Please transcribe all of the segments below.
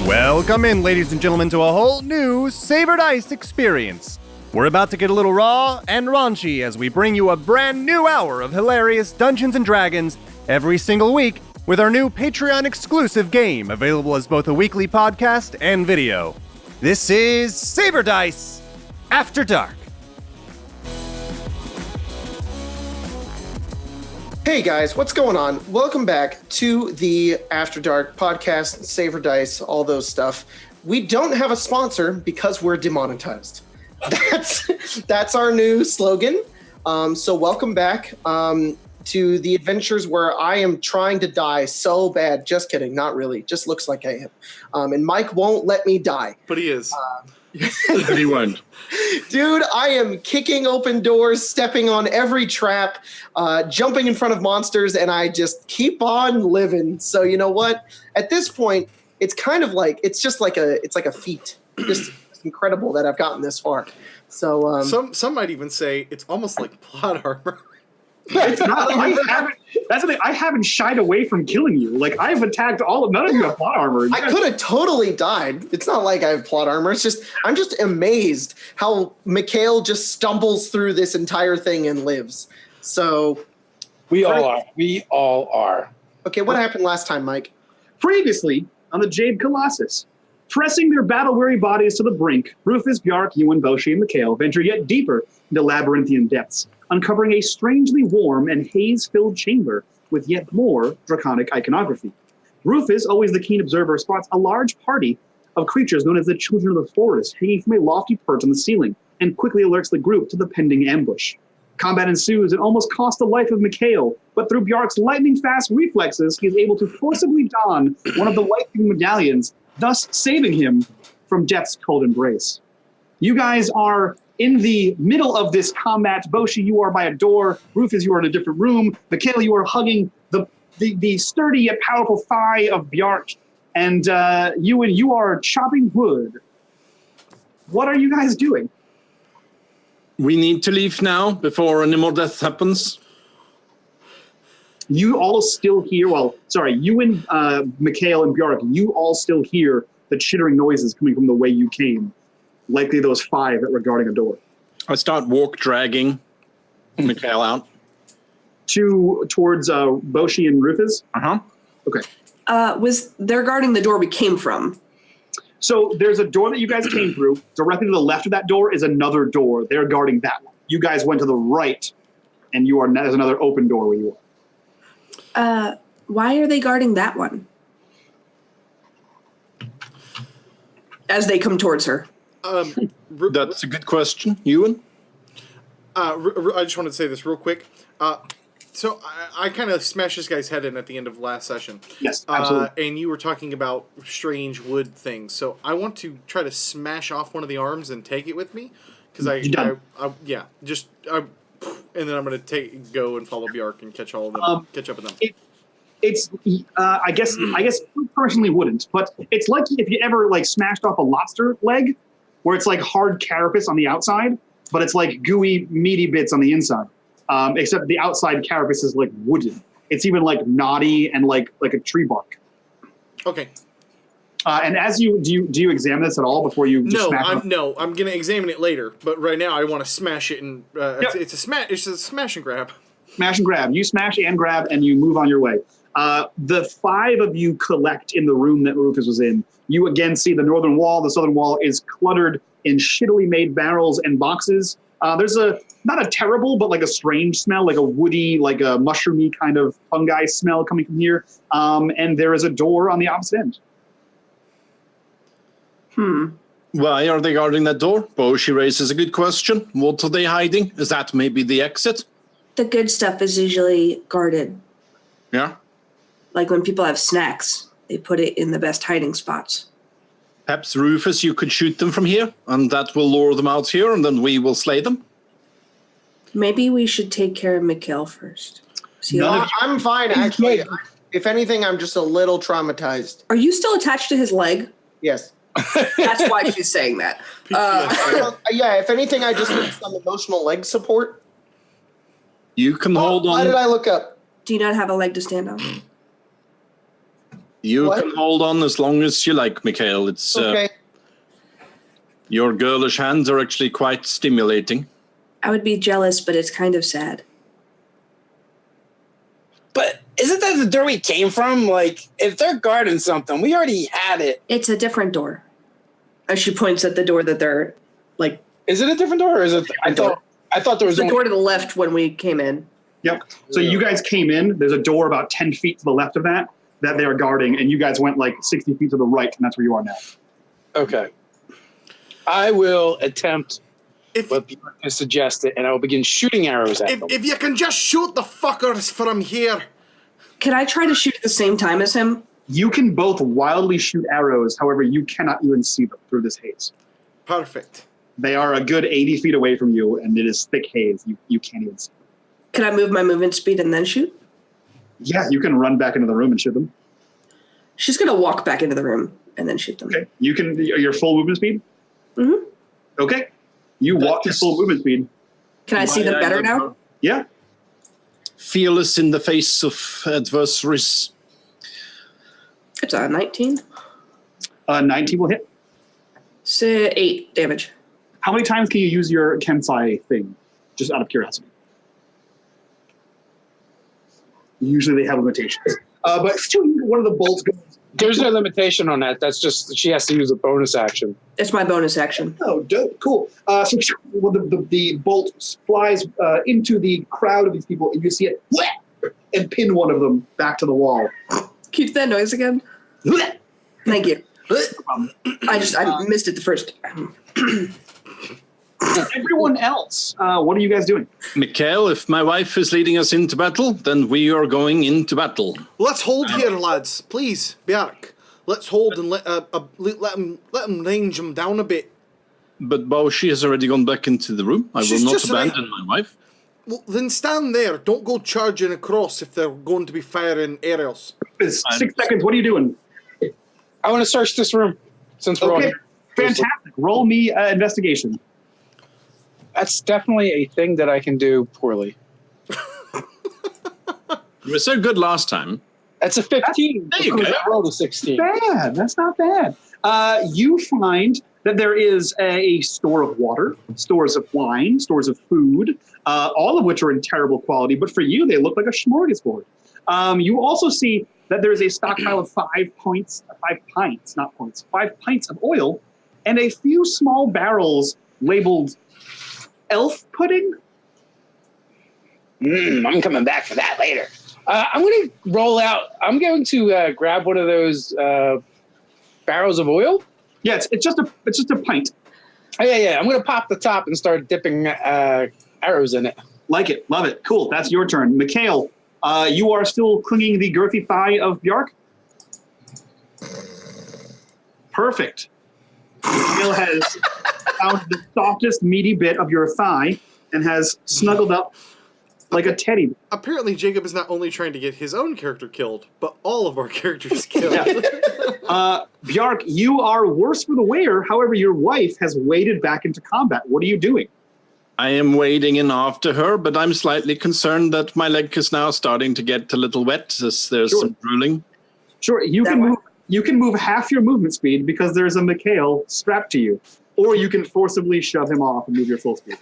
Welcome in, ladies and gentlemen, to a whole new Savored Ice experience. We're about to get a little raw and raunchy as we bring you a brand new hour of hilarious Dungeons & Dragons every single week with our new Patreon-exclusive game, available as both a weekly podcast and video. This is Savored Ice After Dark. Hey guys, what's going on? Welcome back to the After Dark podcast, Savor Dice, all those stuff. We don't have a sponsor because we're demonetized. That's our new slogan. So welcome back to the adventures where I am trying to die so bad. Just kidding, not really. Just looks like I am. And Mike won't let me die. But he is. But he won't. Dude, I am kicking open doors, stepping on every trap, jumping in front of monsters, and I just keep on living. So you know what? At this point, it's kind of like it's like a feat. Just incredible that I've gotten this far. So some might even say it's almost like plot armor. It's not. That's the thing. I haven't shied away from killing you. Like, I've attacked none of you have plot armor. I could have totally died. It's not like I have plot armor. It's just I'm just amazed how Mikhail just stumbles through this entire thing and lives. So we all are. Okay, what happened last time, Mike? Previously on the Jade Colossus, pressing their battle-weary bodies to the brink, Rufus, Bjark, Ewan, Boshi, and Mikhail venture yet deeper into labyrinthian depths, uncovering a strangely warm and haze-filled chamber with yet more draconic iconography. Rufus, always the keen observer, spots a large party of creatures known as the Children of the Forest hanging from a lofty perch on the ceiling, and quickly alerts the group to the pending ambush. Combat ensues and almost costs the life of Mikhail, but through Bjark's lightning-fast reflexes, he is able to forcibly don one of the lightning medallions, thus saving him from death's cold embrace. You guys are in the middle of this combat. Boshi, you are by a door. Rufus, you are in a different room. Mikhail, you are hugging the sturdy yet powerful thigh of Bjark. And Ewan, you are chopping wood. What are you guys doing? We need to leave now before any more death happens. You all still hear, Ewan, Mikhail, and Bjark, you all still hear the chittering noises coming from the way you came. Likely those 5 that were guarding a door. I start dragging Mikhail out. Towards Boshi and Rufus? Uh-huh. Okay. They're guarding the door we came from. So there's a door that you guys came through. Directly to the left of that door is another door. They're guarding that one. You guys went to the right, and there's another open door where you are. Why are they guarding that one? As they come towards her. That's a good question. Ewan? I just wanted to say this real quick. So I kind of smashed this guy's head in at the end of last session. Yes, absolutely. And you were talking about strange wood things. So I want to try to smash off one of the arms and take it with me. Because and then I'm going to go and follow Bjark and catch all of them, catch up with them. I guess you personally wouldn't, but it's like if you ever smashed off a lobster leg, where it's like hard carapace on the outside, but it's like gooey, meaty bits on the inside. Except the outside carapace is like wooden. It's even knotty and like a tree bark. Okay. And as do you examine this at all before you just smash it? No, I'm gonna examine it later. But right now I want to smash it and it's a smash and grab. Smash and grab. You smash and grab, and you move on your way. The 5 of you collect in the room that Rufus was in. You again see the northern wall. The southern wall is cluttered in shittily made barrels and boxes. There's not a terrible, but a strange smell, like a woody, like a mushroomy kind of fungi smell coming from here. And there is a door on the opposite end. Why are they guarding that door? Boshi raises a good question. What are they hiding? Is that maybe the exit? The good stuff is usually guarded. Yeah? Like when people have snacks, they put it in the best hiding spots. Perhaps, Rufus, you could shoot them from here, and that will lure them out here, and then we will slay them? Maybe we should take care of Mikhail first. I'm fine, actually. If anything, I'm just a little traumatized. Are you still attached to his leg? Yes. That's why she's saying that. Yeah, if anything, I just need some emotional leg support. You can hold on. Why did I look up? Do you not have a leg to stand on? You What? can hold on as long as you like, Mikhail. It's Okay. your girlish hands are actually quite stimulating. I would be jealous, but it's kind of sad. But isn't that the door we came from? Like, if they're guarding something, we already had it. It's a different door. As she points at the door that they're like. Is it a different door, or is it? I thought there was the door to the left when we came in. Yep. So you guys came in. There's a door about 10 feet to the left of that they are guarding, and you guys went like 60 feet to the right, and that's where you are now. Okay. I will attempt what Bjork has suggested, and I will begin shooting arrows at them. If you can just shoot the fuckers from here. Can I try to shoot at the same time as him? You can both wildly shoot arrows. However, you cannot even see them through this haze. Perfect. They are a good 80 feet away from you, and it is thick haze. You can't even see them. Can I move my movement speed and then shoot? Yeah, you can run back into the room and shoot them. She's going to walk back into the room and then shoot them. Okay. You can, your full movement speed? Mm-hmm. Okay. You walk at full movement speed. Can I see them better now? Yeah. Fearless in the face of adversaries. It's a 19. 19 will hit. Say 8 damage. How many times can you use your Kensai thing? Just out of curiosity. Usually they have limitations. But still, one of the bolts goes. There's no limitation on that. That's just, she has to use a bonus action. It's my bonus action. Oh, dope. Cool. So the bolt flies into the crowd of these people, and you see it and pin one of them back to the wall. Keep that noise again. Thank you. I missed it the first time. Everyone else, what are you guys doing? Mikhail, if my wife is leading us into battle, then we are going into battle. Let's hold here, lads. Please, Bjark. Let's hold and let him range him down a bit. But Boshi has already gone back into the room. I will not abandon my wife. Well, then stand there. Don't go charging across if they're going to be firing arrows. It's 6 seconds. What are you doing? I want to search this room since we're all here. Fantastic. Roll me investigation. That's definitely a thing that I can do poorly. You were so good last time. That's a 15. There you go. I rolled a 16. Bad. That's not bad. You find that there is a store of water, stores of wine, stores of food, all of which are in terrible quality. But for you, they look like a smorgasbord. You also see that there is a stockpile of 5 pints of oil, and a few small barrels labeled elf pudding. I'm coming back for that later. I'm going to roll out. I'm going to grab one of those barrels of oil. Yeah, it's just a pint. Oh, yeah. I'm going to pop the top and start dipping arrows in it. Like it. Love it. Cool. That's your turn. Mikhail, you are still clinging the girthy thigh of Bjark? Perfect. Mikhail has found the softest, meaty bit of your thigh and has snuggled up like a teddy. Apparently, Jacob is not only trying to get his own character killed, but all of our characters killed. Bjark, you are worse for the wear. However, your wife has waded back into combat. What are you doing? I am wading in after her, but I'm slightly concerned that my leg is now starting to get a little wet as there's some drooling. Sure, you can move half your movement speed because there's a Mikhail strapped to you. Or you can forcibly shove him off and move your full speed.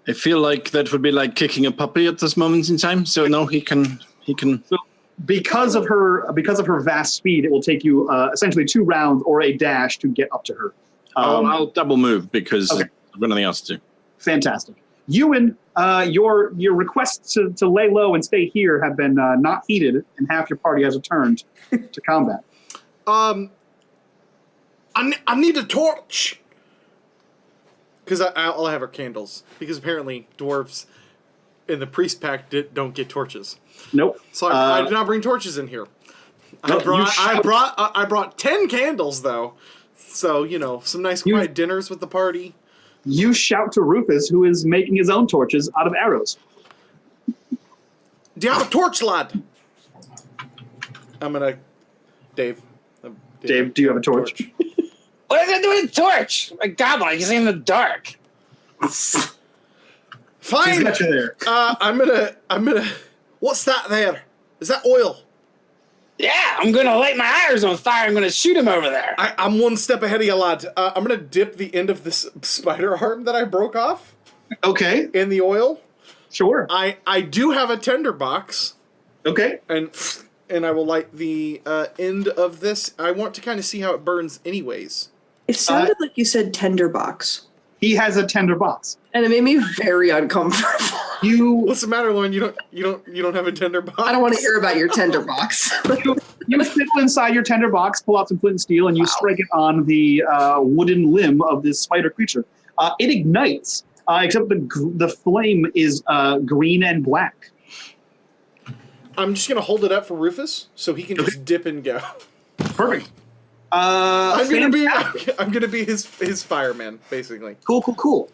I feel like that would be like kicking a puppy at this moment in time. So no, he can. So because of her vast speed, it will take you essentially 2 rounds or a dash to get up to her. I'll double move because I've got nothing else to do. Fantastic. Ewan, your requests to lay low and stay here have been not heeded, and half your party has returned to combat. I need a torch. Because all I have are candles. Because apparently dwarves in the priest pack don't get torches. Nope. So I did not bring torches in here. I brought 10 candles though. So, some nice quiet dinners with the party. You shout to Rufus, who is making his own torches out of arrows. Do you have a torch, lad? Dave, do you have a torch? What are they doing with a torch? My goblin, I can see in the dark. Fine. He's got you there. I'm gonna. What's that there? Is that oil? Yeah, I'm going to light my irons on fire. I'm going to shoot him over there. I'm one step ahead of you, lad. I'm going to dip the end of this spider arm that I broke off Okay, in the oil. sure. I do have a tinderbox, Okay. and I will light the end of this. I want to kind of see how it burns anyways. It sounded like you said tinderbox, He has a tinderbox. and it made me very uncomfortable. What's the matter, Lauren? You don't have a tinderbox? I don't want to hear about your tinderbox. You fiddle inside your tinderbox, pull out some flint and steel, and you strike it on the wooden limb of this spider creature. It ignites, except the flame is green and black. I'm just gonna hold it up for Rufus so he can just dip and go. Perfect. I'm gonna be his fireman, basically. Cool.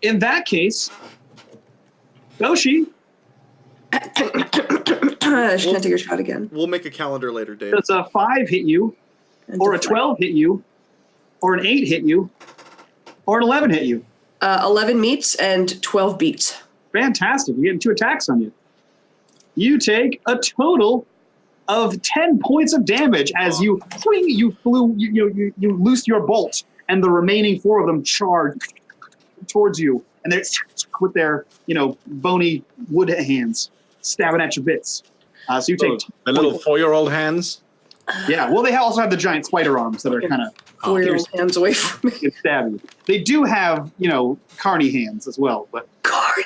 In that case, Doshi, She can't take a shot again. We'll make a calendar later, Dave. does a 5 hit you, or a 12 hit you, or an 8 hit you, or an 11 hit you? 11 meets and 12 beats. Fantastic. You're getting 2 attacks on you. You take a total of 10 points of damage as you loose your bolt, and the remaining 4 of them charge towards you, and they're with their bony wood hands stabbing at your bits. So you take the little 4-year-old hands. Yeah, well, they also have the giant spider arms that are kind of 4-year-old hands away from me. stab you. They do have carny hands as well, but Carney.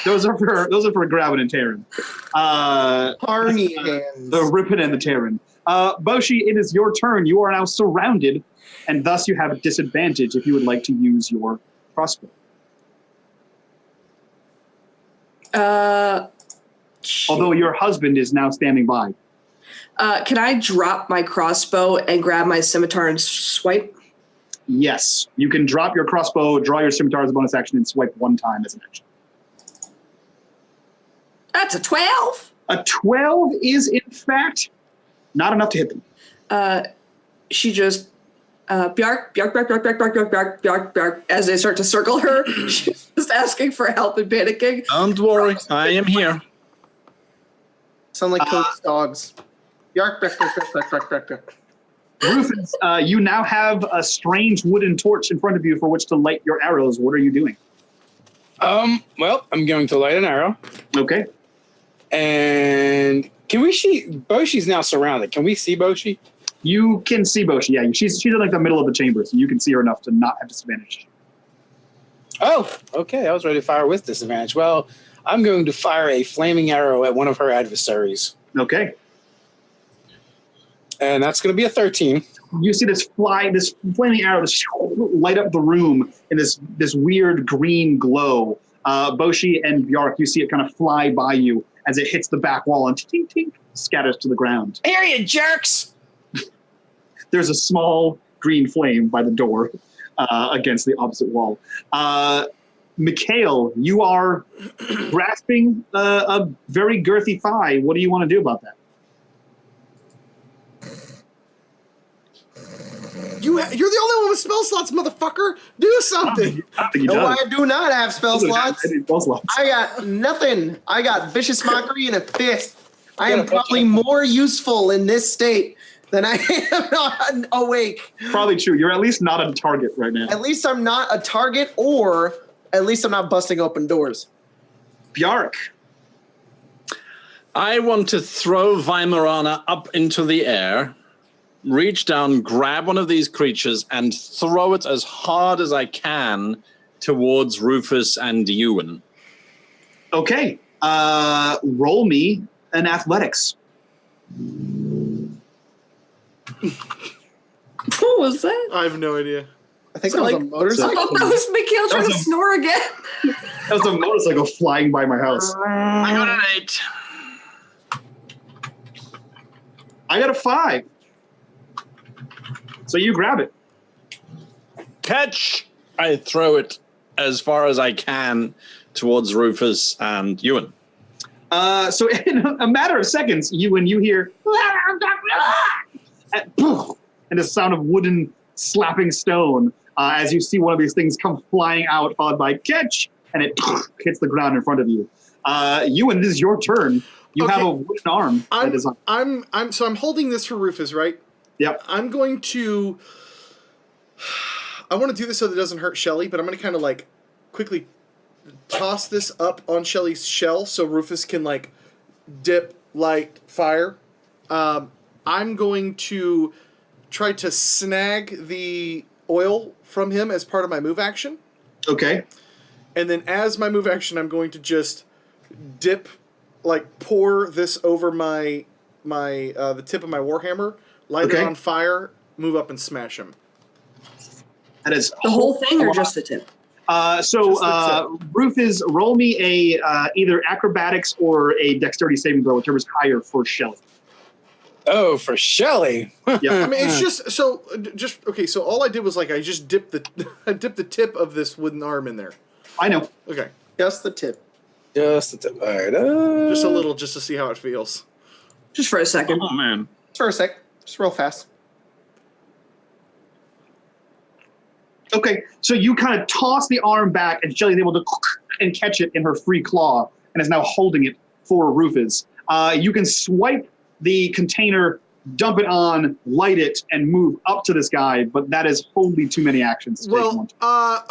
those are for grabbing and tearing. Carny hands. The ripping and the tearing. Boshi, it is your turn. You are now surrounded, and thus you have a disadvantage if you would like to use your crossbow. Although your husband is now standing by. Can I drop my crossbow and grab my scimitar and swipe? Yes, you can drop your crossbow, draw your scimitar as a bonus action, and swipe 1 time as an action. That's a 12. A 12 is, in fact, not enough to hit them. She just Bjark, as they start to circle her. She's just asking for help and panicking. Don't worry, I am here. Sound like Cody's dogs. Yark, bark, bark, bark, bark, bark, bark. Rufus, you now have a strange wooden torch in front of you for which to light your arrows. What are you doing? Well, I'm going to light an arrow. Okay. And can we see Boshi's now surrounded? Can we see Boshi? You can see Boshi, yeah. She's in like the middle of the chamber, so you can see her enough to not have disadvantage. Oh, okay. I was ready to fire with disadvantage. Well, I'm going to fire a flaming arrow at one of her adversaries. Okay. And that's going to be a 13. You see this flaming arrow just light up the room in this weird green glow. Boshi and Bjark, you see it kind of fly by you as it hits the back wall and tink, tink, scatters to the ground. Here, you jerks! There's a small green flame by the door against the opposite wall. Mikhail, you are grasping a very girthy thigh. What do you want to do about that? You're the only one with spell slots, motherfucker. Do something. No, I do not have spell slots. Spell slots. I got nothing. I got vicious mockery and a fist. I am probably more useful in this state than I am not awake. Probably true. You're at least not a target right now. At least I'm not a target, or at least I'm not busting open doors. Bjark. I want to throw Weimaraner up into the air, reach down, grab one of these creatures, and throw it as hard as I can towards Rufus and Ewan. Okay. Roll me an athletics. What was that? I have no idea. I think that was a I motorcycle. thought that was Mikhail trying to snore again. That was a motorcycle flying by my house. I got an 8. I got a 5. So you grab it. Catch! I throw it as far as I can towards Rufus and Ewan. So in a matter of seconds, you hear and the sound of wooden slapping stone as you see one of these things come flying out, followed by catch, and it hits the ground in front of you. Ewan, this is your turn. You Okay. have a wooden arm. I'm holding this for Rufus, right? Yep. I'm going to. I want to do this so that it doesn't hurt Shelly, but I'm going to kind of like quickly toss this up on Shelly's shell so Rufus can like dip, light, fire. I'm going to try to snag the oil from him as part of my move action. Okay. And then as my move action, I'm going to just dip, like pour this over the tip of my warhammer, light it on fire, move up and smash him. That is The whole thing or just the tip? Rufus, roll me a either acrobatics or a dexterity saving throw, whichever's higher for Shelly. Oh, for Shelly. Yeah. I mean, it's just okay. So all I did was like I just dipped the tip of this wooden arm in there. I know. Okay, Just the tip. Just the tip. All right. just a little, just to see how it feels. Just for a second. Oh, man. Just for a sec. Just real fast. Okay, so you kind of toss the arm back, and Shelly's able to and catch it in her free claw, and is now holding it for Rufus. You can swipe the container, dump it on, light it, and move up to this guy, but that is wholly too many actions to take one.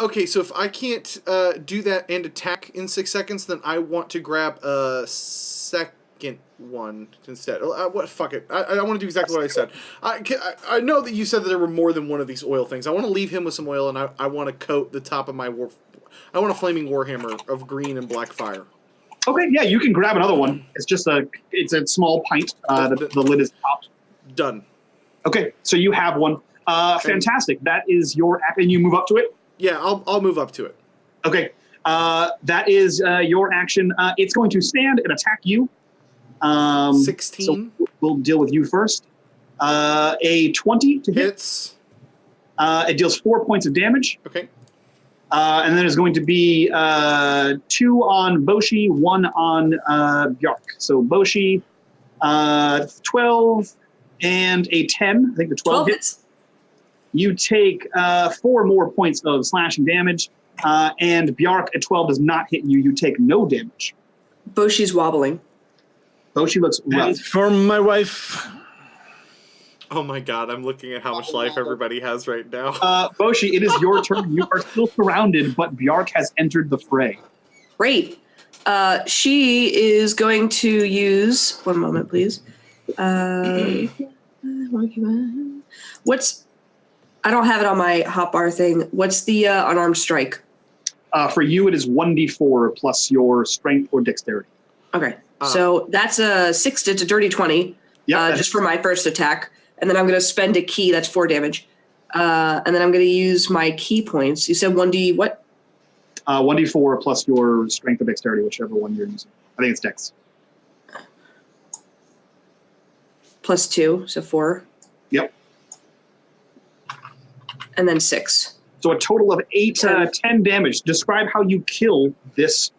Okay, so if I can't do that and attack in 6 seconds, then I want to grab a second one instead. Fuck it. I want to do exactly what I said. I know that you said that there were more than one of these oil things. I want to leave him with some oil, and I want to coat the top of my I want a flaming warhammer of green and black fire. Okay, yeah, you can grab another one. It's just it's a small pint. The lid is topped. Done. Okay, so you have one. Fantastic. That is your act, and you move up to it? Yeah, I'll move up to it. Okay, that is your action. It's going to stand and attack you. 16. So we'll deal with you first. A 20 to hit. Hits. It deals 4 points of damage. Okay. And then there's going to be 2 on Boshi, 1 on Bjark. So Boshi, 12 and a 10. I think the 12 hits. You take 4 more points of slashing damage. And Bjark at 12 does not hit you. You take no damage. Boshi's wobbling. Boshi looks rough. And for my wife. Oh my god, I'm looking at how much life everybody has right now. Boshi, it is your turn. You are still surrounded, but Bjark has entered the fray. Great. She is going to use... One moment, please. What's... I don't have it on my hotbar thing. What's the unarmed strike? For you, it is 1d4 plus your strength or dexterity. Okay. So that's a 6. It's a dirty 20. Yeah, just for my first attack. And then I'm going to spend a key. That's 4 damage. And then I'm going to use my key points. You said 1d what? 1d4 plus your strength or dexterity, whichever one you're using. I think it's dex. Plus 2, so 4. Yep. And then 6. So a total of 10 damage. Describe how you kill this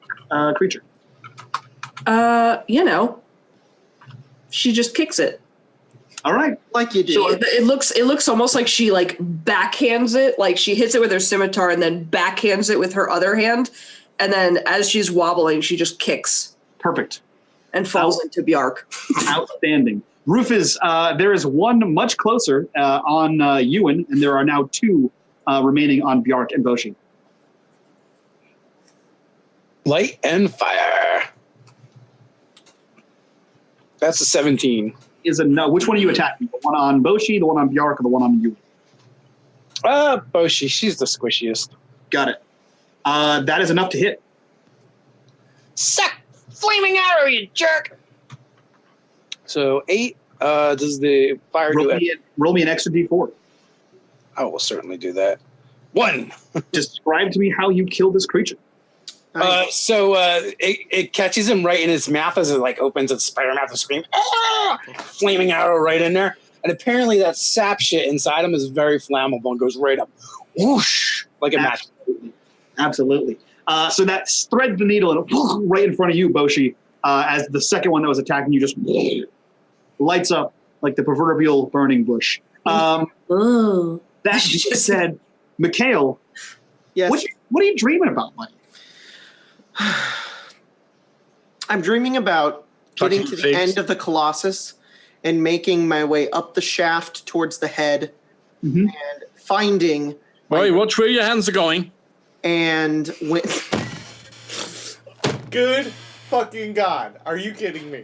creature. She just kicks it. All right. Like you do. So it looks almost like she like backhands it, like she hits it with her scimitar and then backhands it with her other hand, and then as she's wobbling, she just kicks. Perfect. And falls into Bjark. Outstanding. Rufus, there is one much closer on Ewan, and there are now 2 remaining on Bjark and Boshi. Light and fire. That's a 17. Is a no. Which one are you attacking? The one on Boshi, the one on Bjark, or the one on Ewan? Boshi. She's the squishiest. Got it. That is enough to hit. Suck! Flaming arrow, you jerk! So 8. Does the fire do it? Roll me an extra d4. I will certainly do that. 1. Describe to me how you kill this creature. So it catches him right in his mouth as it like opens its spider mouth and screams, "Ah!" Flaming arrow right in there. And apparently that sap shit inside him is very flammable and goes right up, whoosh, like a match. Absolutely. So that threads the needle and right in front of you, Boshi, as the second one that was attacking you just lights up like the proverbial burning bush. That being said, Mikhail, yes. what are you dreaming about, buddy? I'm dreaming about getting Fucking to the figs. end of the Colossus and making my way up the shaft towards the head Mhm. and finding Boy, watch where your hands are going. and when Good fucking God. Are you kidding me?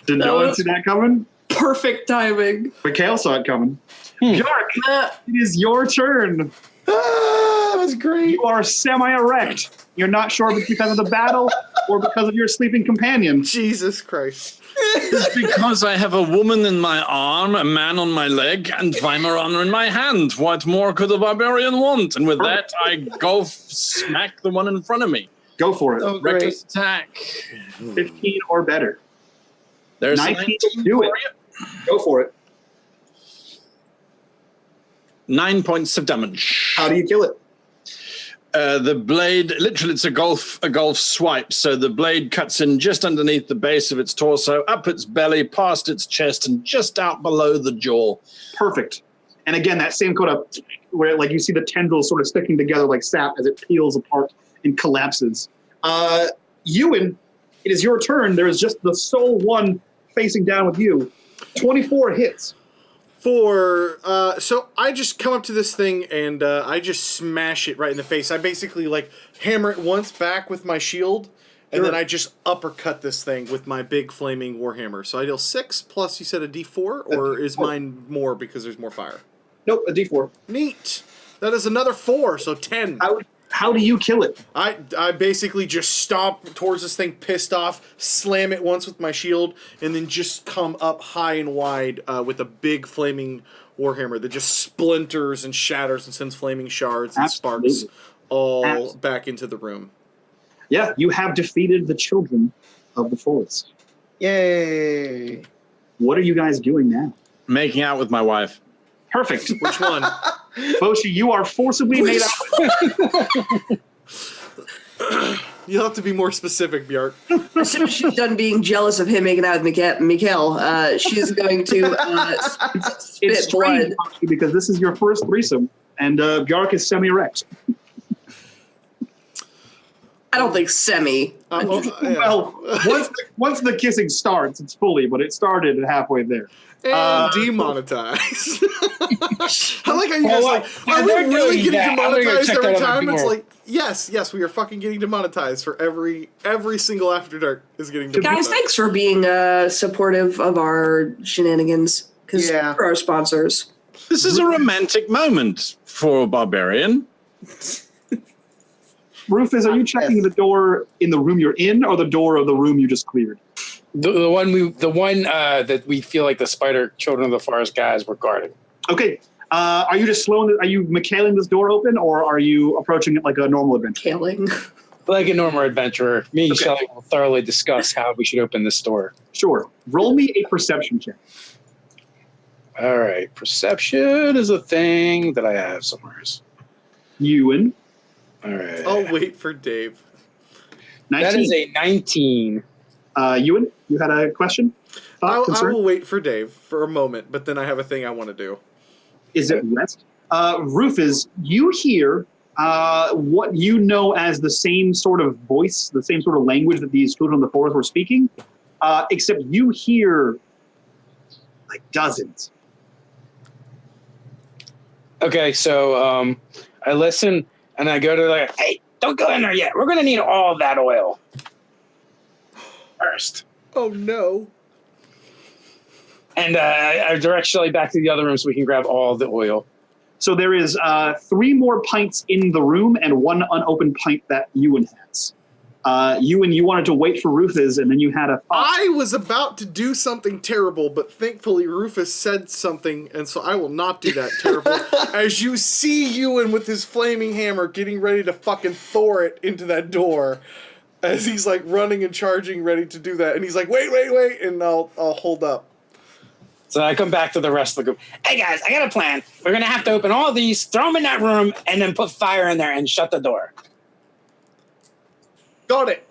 Did no one see that coming? Perfect timing. Mikhail saw it coming. Bjark, it is your turn. that was great. You are semi-erect. You're not sure if it's because of the battle or because of your sleeping companion. Jesus Christ. It's because I have a woman in my arm, a man on my leg, and Weimaraner in my hand. What more could a barbarian want? And with that, I go smack the one in front of me. Go for it. Oh, great. Reckless attack. 15 or better. There's 19 19 do for it. you. Go for it. 9 points of damage. How do you kill it? The blade, literally, it's a golf swipe. So the blade cuts in just underneath the base of its torso, up its belly, past its chest, and just out below the jaw. Perfect. And again, that same kind of where like you see the tendrils sort of sticking together like sap as it peels apart and collapses. Ewan, it is your turn. There is just the sole one facing down with you. 24 hits. So I just come up to this thing and I just smash it right in the face. I basically like hammer it once back with my shield, and then I just uppercut this thing with my big flaming warhammer. So I deal 6 plus, you said a d4, or is mine more because there's more fire? Nope, a d4. Neat. That is another 4, so 10. How do you kill it? I basically just stomp towards this thing, pissed off, slam it once with my shield, and then just come up high and wide with a big flaming warhammer that just splinters and shatters and sends flaming shards and Absolutely. sparks all back into the room. Yeah, you have defeated the children of the forest. Yay. What are you guys doing now? Making out with my wife. Perfect. Which one? Boshi, you are forcibly made out. You'll have to be more specific, Bjark. As soon as she's done being jealous of him making out with Mikhail, she's going to spit It's strange, blood. Boshi, because this is your first threesome, and Bjark is semi-erect. I don't think semi. Well, once the kissing starts, it's fully, but it started halfway there. And demonetized. I like how you guys like, while are we they're really doing getting that, I'm gonna go demonetized check every that other time? It's door. like, yes, we are fucking getting demonetized for every single After Dark is getting Guys, demonetized. thanks for being supportive of our shenanigans. Because Yeah. for our sponsors. This is a romantic moment for a barbarian. Rufus, are you checking the door in the room you're in, or the door of the room you just cleared? The one that we feel like the spider children of the forest guys were guarding. Okay. Are you just are you Michaeling this door open, or are you approaching it like a normal adventure? Killing. Like a normal adventurer, me and Okay. Shelly will thoroughly discuss how we should open this door. Sure. Roll me a perception check. All right, perception is a thing that I have somewhere. Ewan. All right. I'll wait for Dave. 19. That is a 19. Ewan, you had a question? Thought, I concern? will wait for Dave for a moment, but then I have a thing I want to do. Is it rest? Rufus, you hear what you know as the same sort of voice, the same sort of language that these children of the forest were speaking, except you hear like dozens. Okay, so I listen and I go to like, hey, don't go in there yet. We're going to need all of that oil first. Oh no. And I direct Shelly back to the other room so we can grab all the oil. So there is 3 more pints in the room and 1 unopened pint that Ewan has. Ewan, you wanted to wait for Rufus, and then you had a thought. I was about to do something terrible, but thankfully Rufus said something, and so I will not do that terrible. As you see Ewan with his flaming hammer getting ready to fucking Thor it into that door, as he's like running and charging, ready to do that, and he's like, wait, and I'll hold up. So I come back to the rest of the group. Hey guys, I got a plan. We're going to have to open all these, throw them in that room, and then put fire in there and shut the door. Got it.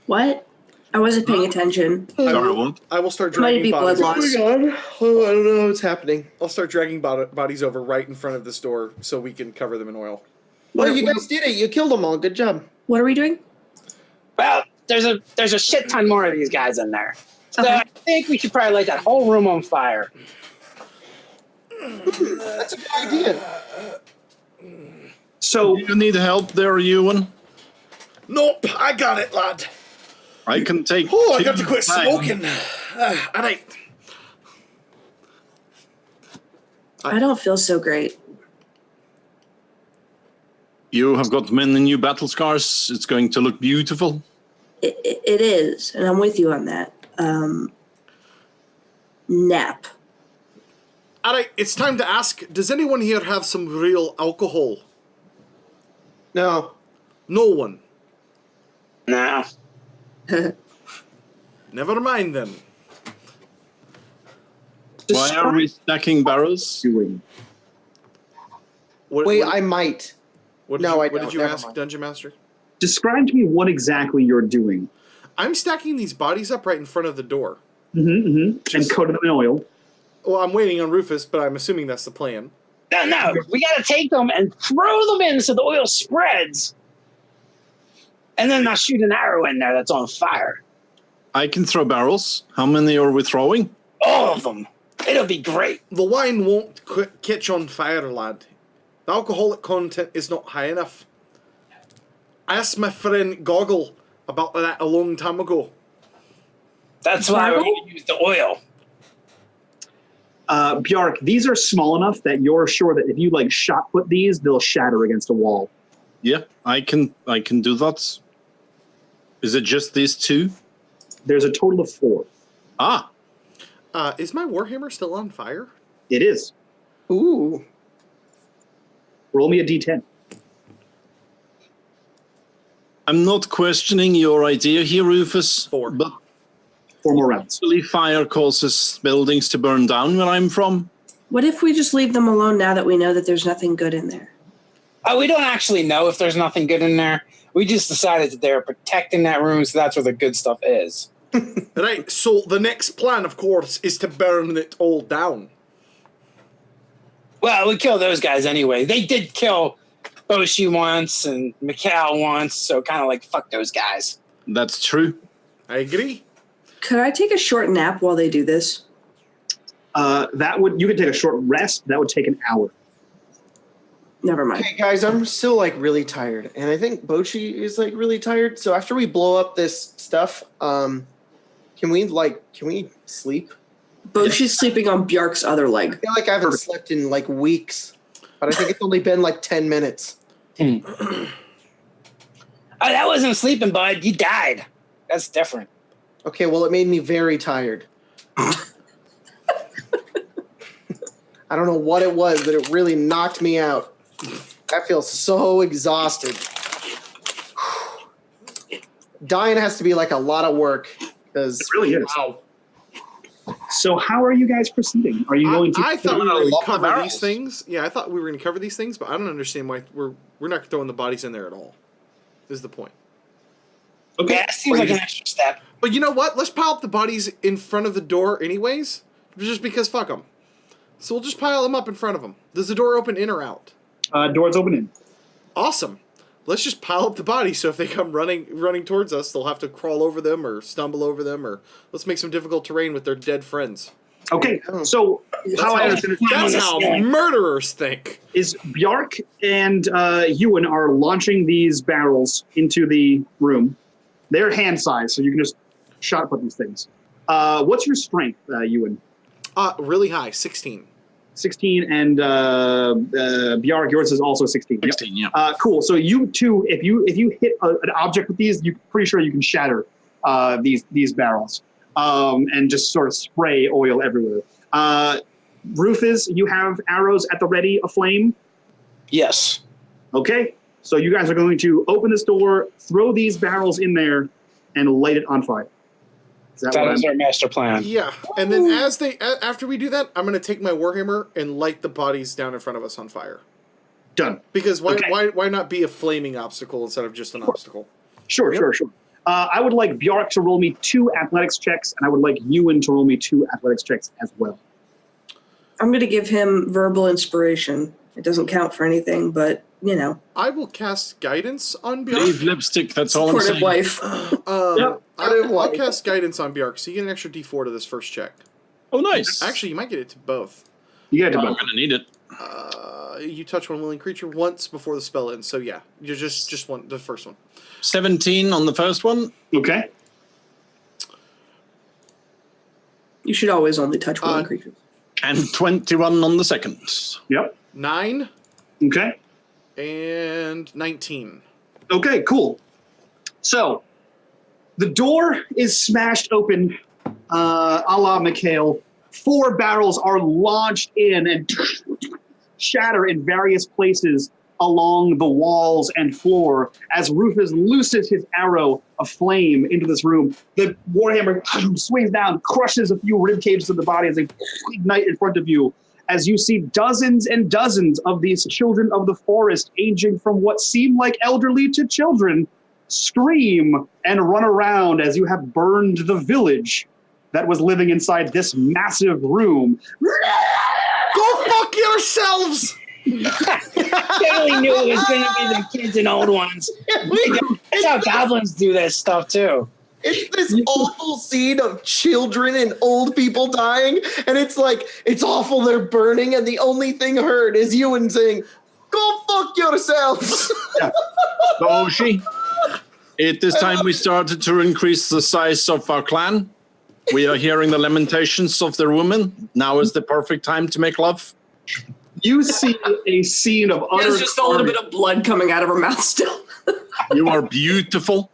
What? I wasn't paying attention. I will start Might dragging be blood bodies. loss. Oh my god. Oh, I don't know what's happening. I'll start dragging bodies over right in front of this door so we can cover them in oil. Well, you guys did it. You killed them all. Good job. What are we doing? Well, there's a shit ton more of these guys in there. So I think we should probably light that whole room on fire. That's a good idea. So Do you need help there, Ewan? Nope, I got it, lad. I can take. Oh, I two got to quit bags. smoking. All right. I don't feel so great. You have got many new battle scars. It's going to look beautiful. It is, and I'm with you on that. Nap. All right, it's time to ask, does anyone here have some real alcohol? No. No one. No. Never mind then. Why are we stacking barrels? doing. What, Wait, what, I might. what did no, you, I what don't. did you Never ask, mind. Dungeon Master? Describe to me what exactly you're doing. I'm stacking these bodies up right in front of the door. And coating them in oil. Well, I'm waiting on Rufus, but I'm assuming that's the plan. No. We got to take them and throw them in so the oil spreads. And then I'll shoot an arrow in there that's on fire. I can throw barrels. How many are we throwing? All of them. It'll be great. The wine won't catch on fire, lad. The alcoholic content is not high enough. I asked my friend Goggle about that a long time ago. That's why we're going to use the oil. Bjark, these are small enough that you're sure that if you like shot put these, they'll shatter against a wall. Yeah, I can do that. Is it just these two? There's a total of 4. Ah, Is my Warhammer still on fire? It is. Ooh. Roll me a d10. I'm not questioning your idea here, Rufus. 4. But 4 more rounds. actually fire causes buildings to burn down where I'm from. What if we just leave them alone now that we know that there's nothing good in there? Oh, we don't actually know if there's nothing good in there. We just decided that they're protecting that room, so that's where the good stuff is. Right, so the next plan, of course, is to burn it all down. Well, we kill those guys anyway. They did kill Boshi once and Mikhail once, so kind of like fuck those guys. That's true. I agree. Could I take a short nap while they do this? You could take a short rest. That would take an hour. Never mind. Okay, guys, I'm still like really tired, and I think Bochi is like really tired. So after we blow up this stuff, can we sleep? Boshi's sleeping on Bjark's other leg. I feel like I haven't slept in like weeks, but I think it's only been like 10 minutes. Oh, that wasn't sleeping, bud. You died. That's different. Okay, well, it made me very tired. I don't know what it was, but it really knocked me out. I feel so exhausted. Dying has to be like a lot of work. Because It really is. Wow. So how are you guys proceeding? Are you going to? I thought we were going to Lock the cover these barrels. things. Yeah, I thought we were going to cover these things, but I don't understand why we're not throwing the bodies in there at all. This is the point. Okay. Yeah, it seems like an extra step. But you know what? Let's pile up the bodies in front of the door anyways, just because fuck them. So we'll just pile them up in front of them. Does the door open in or out? Doors open in. Awesome. Let's just pile up the bodies so if they come running towards us, they'll have to crawl over them or stumble over them, or let's make some difficult terrain with their dead friends. Okay. So how I understand it That's how murderers think. is Bjark and Ewan are launching these barrels into the room. They're hand sized, so you can just shot put these things. What's your strength, Ewan? Really high, 16. 16, and Bjark, yours is also 16. 16, yeah. Cool. So you two, if you hit an object with these, you're pretty sure you can shatter these barrels and just sort of spray oil everywhere. Rufus, you have arrows at the ready aflame. Yes. Okay. So you guys are going to open this door, throw these barrels in there, and light it on fire. Is that That what is our master plan. Yeah, and then after we do that, I'm going to take my Warhammer and light the bodies down in front of us on fire. Done. Because why Okay. why not be a flaming obstacle instead of just an obstacle? Sure. I would like Bjark to roll me 2 athletics checks, and I would like Ewan to roll me 2 athletics checks as well. I'm going to give him verbal inspiration. It doesn't count for anything, but you know, I will cast guidance on Leave Bjark. lipstick, that's all I'm supportive saying. wife. I'll cast guidance on Bjark, so you get an extra D4 to this first check. Oh, nice. Actually, you might get it to both. You got to I'm both. going to need it. You touch one willing creature once before the spell ends, so yeah, you're just one, the first one. 17 on the first one. Okay. You should always only touch one creature. And 21 on the second. Yep. 9 Okay. and 19. Okay, cool. So, the door is smashed open, a la Mikhail. 4 barrels are launched in and shatter in various places along the walls and floor as Rufus looses his arrow of flame into this room. The warhammer swings down, crushes a few rib cages of the body as they ignite in front of you, as you see dozens and dozens of these children of the forest, aging from what seem like elderly to children, scream and run around as you have burned the village that was living inside this massive room. Go fuck yourselves! Totally knew it was going to be the kids and old ones. That's how goblins do this stuff too. It's this awful scene of children and old people dying, and it's like, it's awful, they're burning, and the only thing heard is Ewan saying, go fuck yourselves! So, she. At this time, we started to increase the size of our clan. We are hearing the lamentations of their women. Now is the perfect time to make love. You see a scene of utter There's just a little bit of blood coming out of her mouth still. You are beautiful.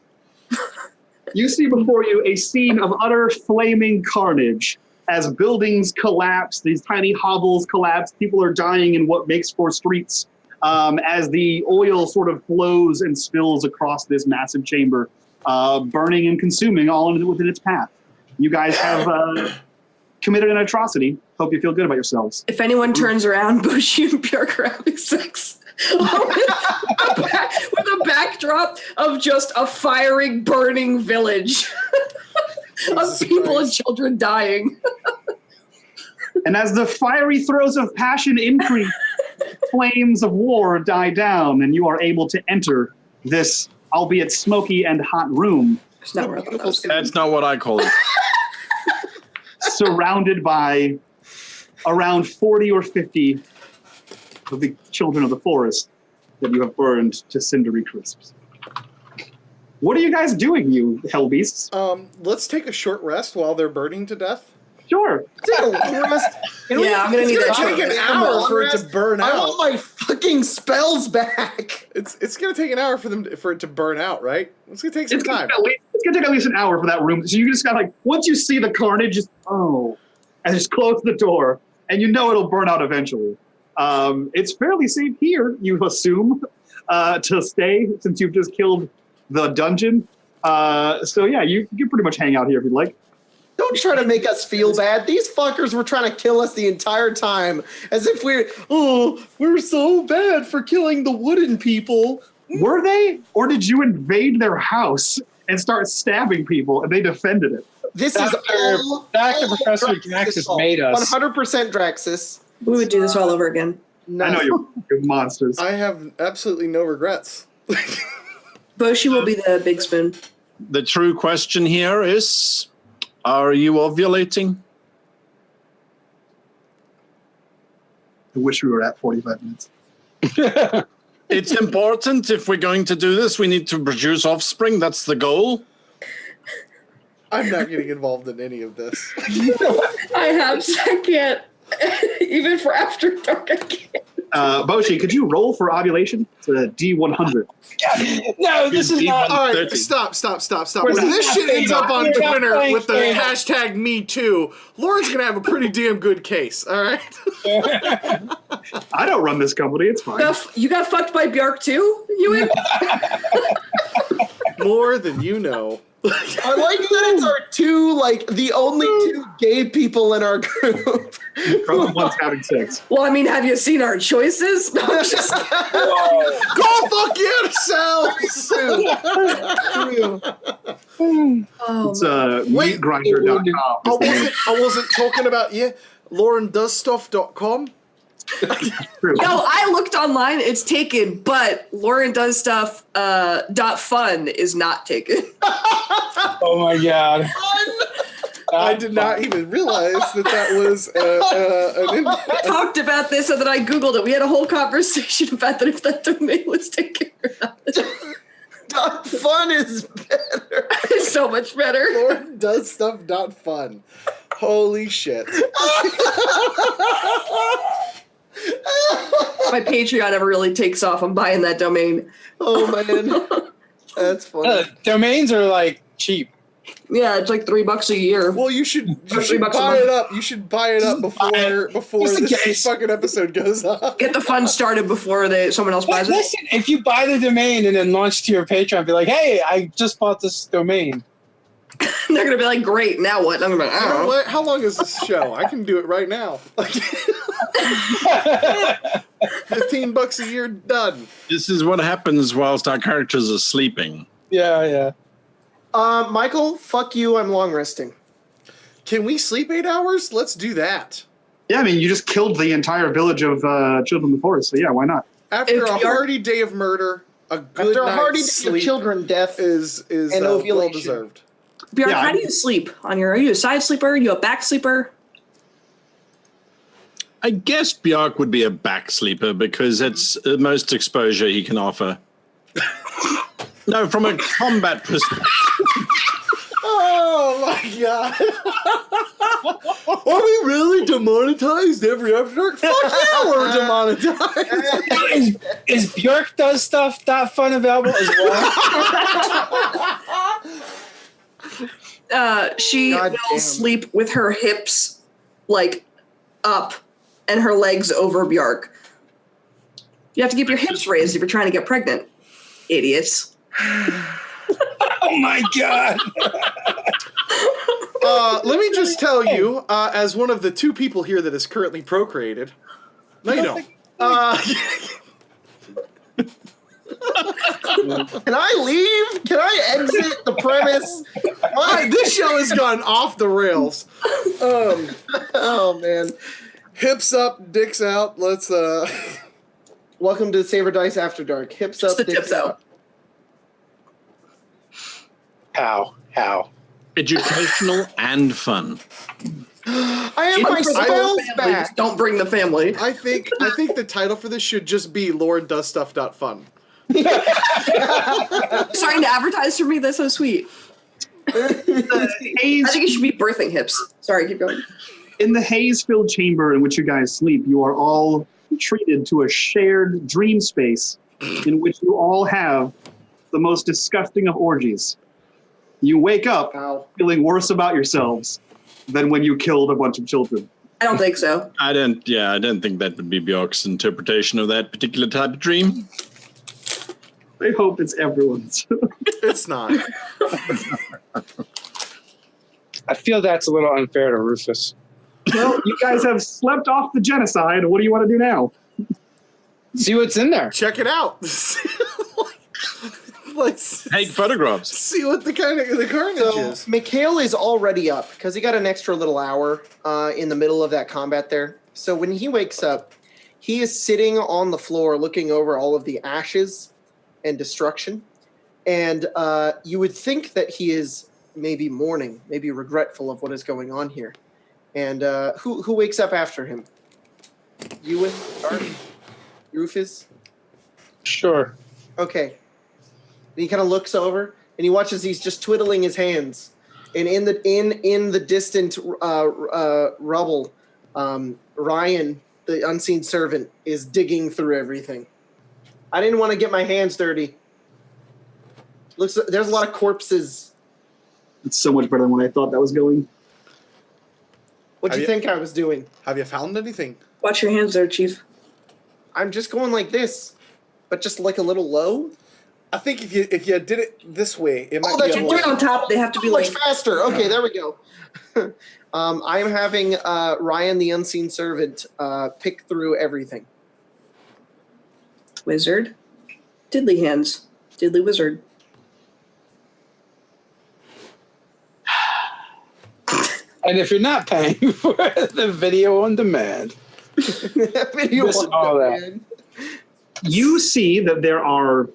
You see before you a scene of utter flaming carnage as buildings collapse, these tiny hovels collapse, people are dying in what makes for streets, as the oil sort of flows and spills across this massive chamber, burning and consuming all within its path. You guys have committed an atrocity. Hope you feel good about yourselves. If anyone turns around, Bushi and Björk are having sex. with a backdrop of just a firing, burning village of people and children dying. And as the fiery throes of passion increase, flames of war die down, and you are able to enter this, albeit smoky and hot room, That's not where I thought that was gonna That's not what I call it. surrounded by around 40 or 50 of the children of the forest that you have burned to cindery crisps. What are you guys doing, you hell beasts? Let's take a short rest while they're burning to death. Sure. Take a long rest. Yeah, I'm gonna need It's that. gonna take an hour for it to burn I out. want my fucking spells back. It's gonna take an hour for it to burn out, right? It's gonna take some It's gonna time. take at least an hour for that room. So you just got like, once you see the carnage, just, and just close the door, and you know it'll burn out eventually. It's fairly safe here, you assume, to stay, since you've just killed the dungeon. So yeah, you can pretty much hang out here if you'd like. Don't try to make us feel bad. These fuckers were trying to kill us the entire time, as if we're so bad for killing the wooden people. Were they? Or did you invade their house and start stabbing people and they defended it? This is all Professor Drax's Draxus fault. made us. 100% Draxus. We would do this all over again. I know you're monsters. I have absolutely no regrets. Boshi will be the big spoon. The true question here is, are you ovulating? I wish we were at 45 minutes. It's important. If we're going to do this, we need to produce offspring. That's the goal. I'm not getting involved in any of this. I can't. Even for After Dark, I can't. Boshi, could you roll for ovulation? It's a D100. No, this is not. All right, 30. stop. We're When not this shit playing- ends up on we're not Twitter playing with the fair. hashtag #MeToo, Lauren's gonna have a pretty damn good case. All right. I don't run this company. It's fine. You got fucked by Bjark too, Ewan? More than you know. I like that it's our the only two gay people in our group. From the ones having sex. Well, I mean, have you seen our choices? No, I'm just Go fuck yourselves! It's Wait. meatgrinder.com. I wasn't talking about LaurenDoesStuff.com. True. No, I looked online. It's taken, but LaurenDoesStuff.Fun is not taken. Oh my god. I did not even realize that was an. I talked about this and then I Googled it. We had a whole conversation about that if that domain was taken or not. .fun is better. It's so much better. LaurenDoesStuff.Fun. Holy shit. My Patreon ever really takes off. I'm buying that domain. Oh man, that's funny. Domains are like cheap. Yeah, it's like $3 a year. Well, you should $3 a buy month. it up. You should buy it up before Just in this case. fucking episode goes up. Get the fun started before someone else buys it. Listen, if you buy the domain and then launch to your Patreon, be like, hey, I just bought this domain. They're gonna be like, "Great, now what?" I'm gonna be like, You "I know don't know." what? How long is this show? I can do it right now. $15 a year, done. This is what happens whilst our characters are sleeping. Yeah. Michael, fuck you. I'm long resting. Can we sleep 8 hours? Let's do that. Yeah, I mean, you just killed the entire village of Children of the Forest, so yeah, why not? After If a you're- hearty day of murder, a good After a hearty night's day of sleep children death, is and well ovulation. deserved. Bjork, Yeah, how do you sleep? Are you a side sleeper? Are you a back sleeper? I guess Bjark would be a back sleeper because it's the most exposure he can offer. No, from a combat perspective. Oh my god. Are we really demonetized every After Dark? Fuck yeah, we're demonetized. Is BjorkDoesStuff.Fun available as well? She God will damn. sleep with her hips like up and her legs over Bjark. You have to keep your hips raised if you're trying to get pregnant. Idiots. Oh my god. Let me just tell you, as one of the two people here that is currently procreated. No, you don't. can I leave? Can I exit the premise? Why? This show has gone off the rails. Oh man. Hips up, dicks out. Let's Welcome to Saber Dice After Dark. Hips Just up, the dicks tips out. How? Educational and fun. I am my For the whole spells family, back. just don't bring the family. I think the title for this should just be LaurenDoesStuff.Fun. Starting to advertise for me? That's so sweet. The haze, I think it should be birthing hips. Sorry, keep going. in the haze-filled chamber in which you guys sleep, you are all treated to a shared dream space in which you all have the most disgusting of orgies. You wake up Ow. feeling worse about yourselves than when you killed a bunch of children. I don't think so. I don't think that would be Bjork's interpretation of that particular type of dream. I hope it's everyone's. It's not. I feel that's a little unfair to Rufus. Well, you guys have slept off the genocide. What do you want to do now? See what's in there. Check it out. Let's Take photographs. see what the carnage So is. Mikhail is already up because he got an extra little hour in the middle of that combat there. So when he wakes up, he is sitting on the floor looking over all of the ashes and destruction. And you would think that he is maybe mourning, maybe regretful of what is going on here. And who wakes up after him? Ewan? Dark? Rufus? Sure. Okay. And he kind of looks over and he watches. He's just twiddling his hands, and in the distant rubble, Ryan, the unseen servant, is digging through everything. I didn't want to get my hands dirty. There's a lot of corpses. It's so much better than what I thought that was going. What do you think I was doing? Have you found anything? Watch your hands there, Chief. I'm just going like this, but just like a little low. I think if you did it this way, it might Oh, be that's a Do more. it on top. They have to be Much like. faster. Okay, there we go. I am having Ryan, the unseen servant, pick through everything. Wizard. Diddly hands. Diddly wizard. And if you're not paying for the video on demand, Video Listen to all that. man. You see that there are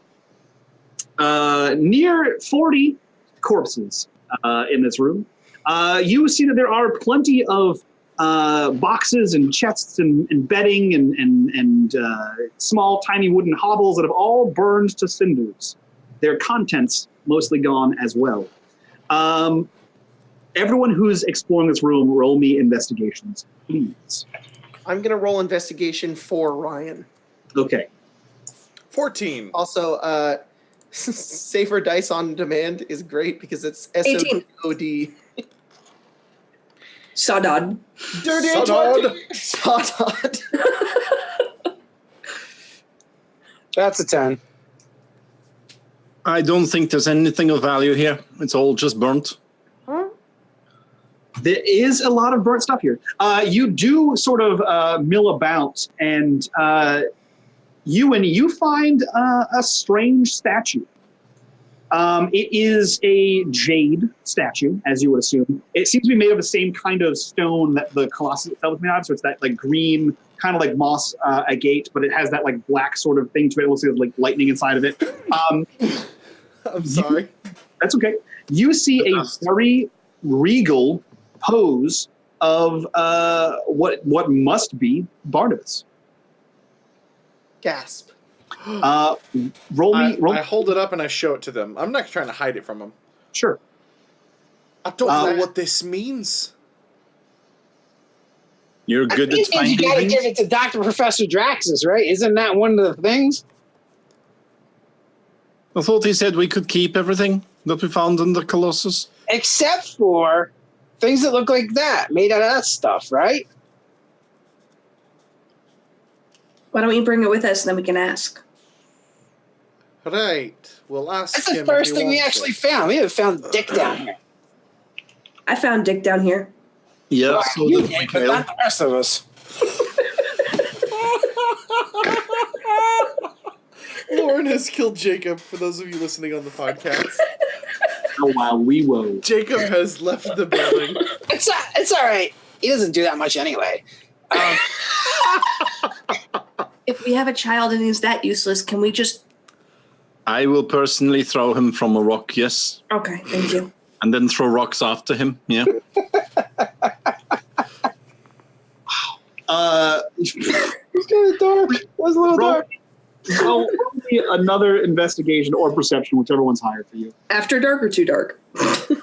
near 40 corpses in this room. You see that there are plenty of boxes and chests and bedding and small, tiny wooden hovels that have all burned to cinders. Their contents mostly gone as well. Everyone who's exploring this room, roll me investigations, please. I'm going to roll investigation for Ryan. Okay. 14. Also, Safer Dice on Demand is great because it's 18. SODOD. Sodod. Dirty Sodod. Sodod. That's a 10. I don't think there's anything of value here. It's all just burnt. There is a lot of burnt stuff here. You do sort of mill about, and you find a strange statue. It is a jade statue, as you would assume. It seems to be made of the same kind of stone that the Colossus itself is made out of, so it's that like green, kind of like moss agate, but it has that like black sort of thing to it. It looks like there's like lightning inside of it. I'm sorry. That's okay. You see a very regal pose of what must be Barnabas. Gasp. Roll me. I hold it up and I show it to them. I'm not trying to hide it from them. Sure. I don't know what this means. You're good at You finding gotta things. give it to Dr. Professor Draxus, right? Isn't that one of the things? I thought he said we could keep everything that we found in the Colossus. Except for things that look like that, made out of that stuff, right? Why don't you bring it with us and then we can ask? Right. We'll ask That's him the if first he thing we wants actually it. found. We haven't found Dick down here. I found Dick down here. Yeah, Well, so you did did, but Mikhail. not the rest of us. Lauren has killed Jacob, for those of you listening on the podcast. Oh, wow, we will. Jacob has left the building. It's all right. He doesn't do that much anyway. If we have a child and he's that useless, can we just... I will personally throw him from a rock, yes. Okay, thank you. And then throw rocks after him, yeah. It's kind of dark. It was a little dark. Roll me another investigation or perception, whichever one's higher for you. After dark or too dark? Who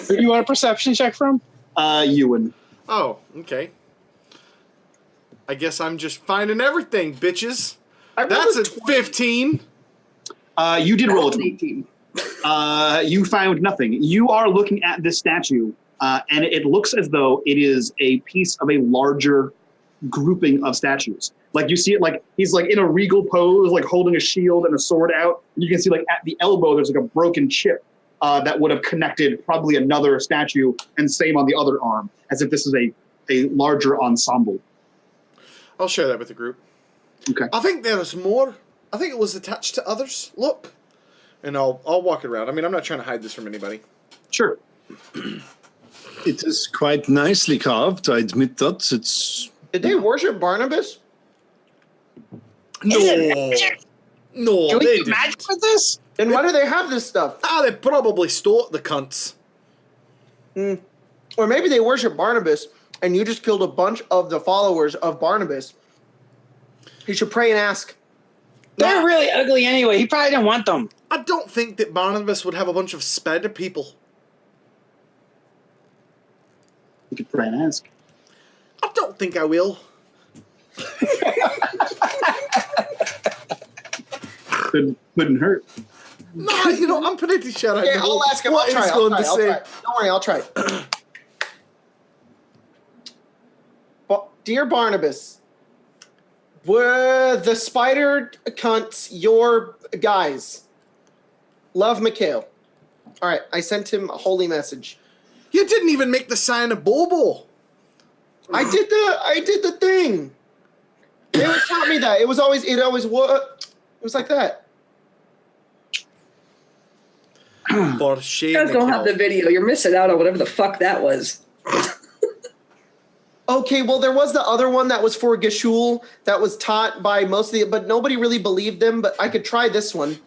do you want a perception check from? Ewan. Oh, okay. I guess I'm just finding everything, bitches. That's a 15. You did roll a 18. you found nothing. You are looking at this statue, and it looks as though it is a piece of a larger grouping of statues. Like you see it, like he's like in a regal pose, like holding a shield and a sword out. And you can see like at the elbow, there's like a broken chip that would have connected probably another statue, and same on the other arm, as if this is a larger ensemble. I'll share that with the group. Okay. I think there's more. I think it was attached to others. Look. And I'll walk it around. I mean, I'm not trying to hide this from anybody. Sure. It is quite nicely carved, I admit that. It's... Did they worship Barnabas? No. No, Can we they do didn't. magic with this? Then why do they have this stuff? They probably stole it, the cunts. Or maybe they worship Barnabas and you just killed a bunch of the followers of Barnabas. You should pray and ask. They're really ugly anyway. He probably didn't want them. I don't think that Barnabas would have a bunch of spider people. You could pray and ask. I don't think I will. Couldn't hurt. Nah, you know, I'm pretty sure I Yeah, know I'll ask him. what I'll try. he's I'll going try. to I'll say. try. Don't worry, I'll try. Dear Barnabas, were the spider cunts your guys? Love, Mikhail. All right, I sent him a holy message. You didn't even make the sign of Bobo. I did the thing. They always taught me that. It was like that. For shame, You guys don't have the Mikhail. video. You're missing out on whatever the fuck that was. Okay, well, there was the other one that was for Gashul that was taught by most of the, but nobody really believed him, but I could try this one.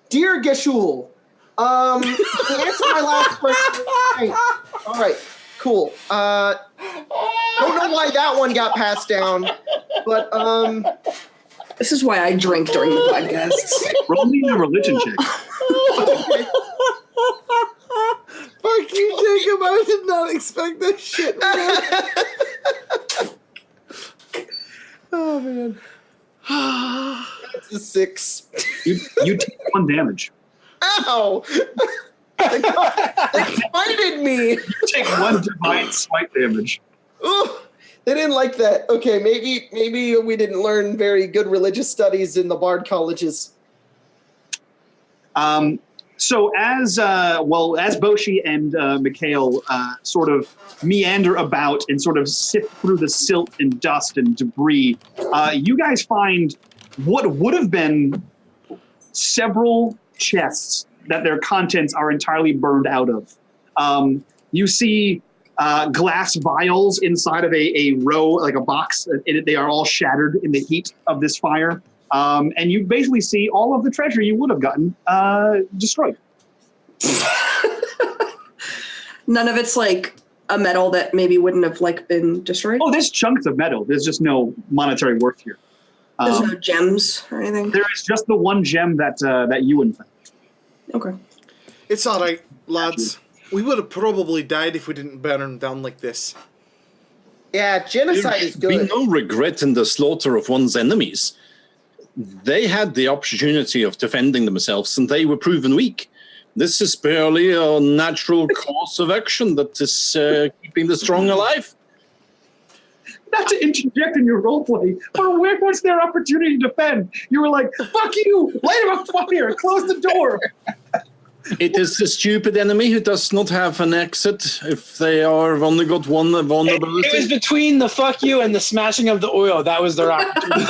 Dear Gashul, to answer my last question. Hey, all right, cool. Don't know why that one got passed down, but This is why I drink during the podcast. Roll me a religion check. okay. Fuck you, Jacob. I did not expect this shit. Oh man. That's a 6. You take 1 damage. Ow! They smited me. You take 1 divine smite damage. Ooh, they didn't like that. Okay, maybe we didn't learn very good religious studies in the Bard colleges. So as Boshi and Mikhail sort of meander about and sort of sift through the silt and dust and debris, you guys find what would have been several chests that their contents are entirely burned out of. You see glass vials inside of a row, like a box. They are all shattered in the heat of this fire. And you basically see all of the treasure you would have gotten destroyed. None of it's like a metal that maybe wouldn't have like been destroyed. Oh, there's chunks of metal. There's just no monetary worth here. There's no gems or anything. There is just the one gem that Ewan found. Okay. It's all right, lads. We would have probably died if we didn't burn them down like this. Yeah, genocide is There good. be no regret in the slaughter of one's enemies. They had the opportunity of defending themselves, and they were proven weak. This is barely a natural course of action that is keeping the strong alive. Not to interject in your roleplay, but where was their opportunity to defend? You were like, fuck you, light him on fire, close the door. It is the stupid enemy who does not have an exit if they are only got one vulnerability. It was between the fuck you and the smashing of the oil. That was their opportunity.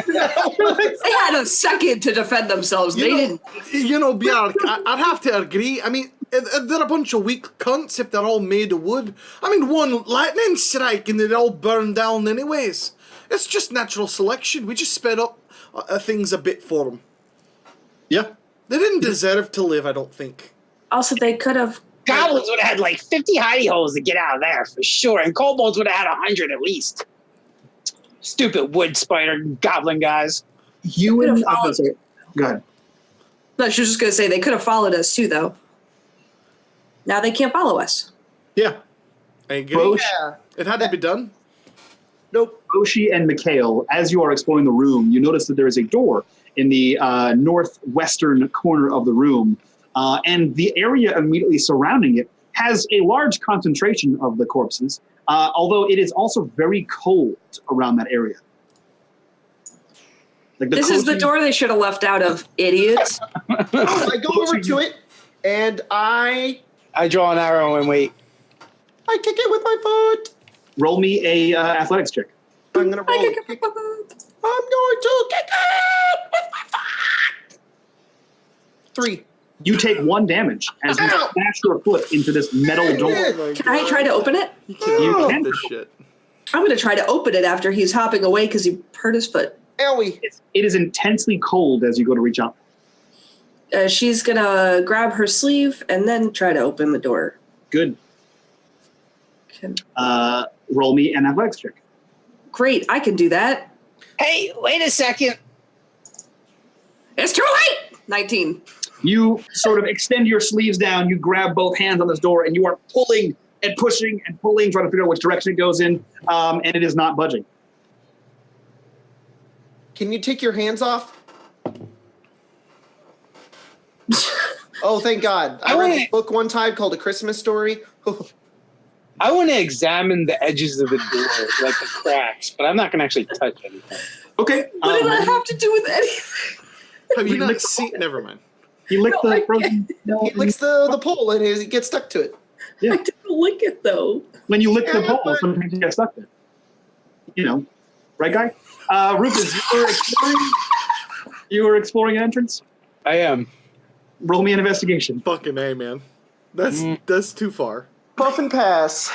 They had a second to defend themselves. They didn't. You know, Bjark, I'd have to agree. I mean, they're a bunch of weak cunts if they're all made of wood. I mean, one lightning strike and they'd all burn down anyways. It's just natural selection. We just sped up things a bit for them. Yeah. They didn't deserve to live, I don't think. Also, they could have. Goblins would have had like 50 hidey holes to get out of there for sure, and kobolds would have had 100 at least. Stupid wood spider goblin guys. Ewan, go ahead. No, she was just going to say they could have followed us too, though. Now they can't follow us. Yeah. I agree. Yeah. It had to be done. Nope. Boshi and Mikhail, as you are exploring the room, you notice that there is a door in the northwestern corner of the room, and the area immediately surrounding it has a large concentration of the corpses, although it is also very cold around that area. Like This is the door they should have left out of, idiots. I go over to it, and I draw an arrow and wait. kick it with my foot. Roll me a athletics check. I'm gonna roll. I'm going to kick it with my foot. 3. You take 1 damage as you Ow! smash your foot into this metal door. Can I try to open it? You can't You help can. this shit. I'm going to try to open it after he's hopping away because he hurt his foot. Owie. It is intensely cold as you go to reach out. She's going to grab her sleeve and then try to open the door. Good. Can- Roll me an athletics check. Great, I can do that. Hey, wait a second. It's too late! 19. You sort of extend your sleeves down, you grab both hands on this door, and you are pulling and pushing and pulling, trying to figure out which direction it goes in, and it is not budging. Can you take your hands off? Oh, thank God. I read this book one time called A Christmas Story. I want to examine the edges of the door, like the cracks, but I'm not going to actually touch anything. Okay. What did I have to do with anything? Have you We not licked the seen? Never mind. You lick No, I the frozen... He licks the pole and he gets stuck to it. Yeah. I didn't lick it, though. When you lick the Yeah, pole, but- sometimes you get stuck there. You know. Right, guy? Rufus, you were exploring an entrance? I am. Roll me an investigation. Fucking A, man. That's too far. puff and pass.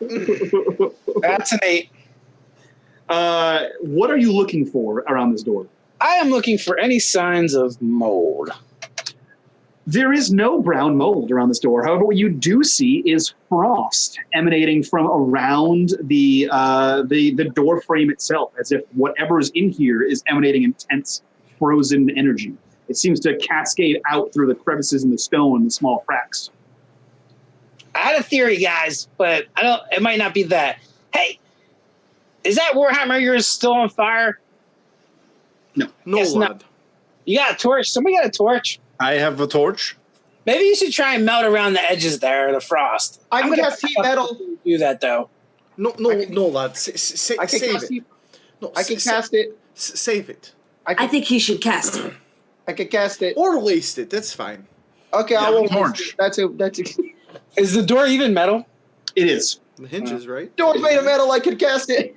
That's an 8. What are you looking for around this door? I am looking for any signs of mold. There is no brown mold around this door. However, what you do see is frost emanating from around the door frame itself, as if whatever is in here is emanating intense frozen energy. It seems to cascade out through the crevices in the stone and the small cracks. I had a theory, guys, but it might not be that. Hey, is that Warhammer yours still on fire? No, Guess lad. not. You got a torch? Somebody got a torch? I have a torch. Maybe you should try and melt around the edges there, the frost. I can I'm gonna cast heat metal. do that, though. No, lad. Save I can cast it. heat. No, I can cast it. Save it. I think he should cast it. I can cast it. Or waste it. That's fine. Okay, I won't. torch. That's a Is the door even metal? It is. The hinges, right? door's made of metal. I can cast it.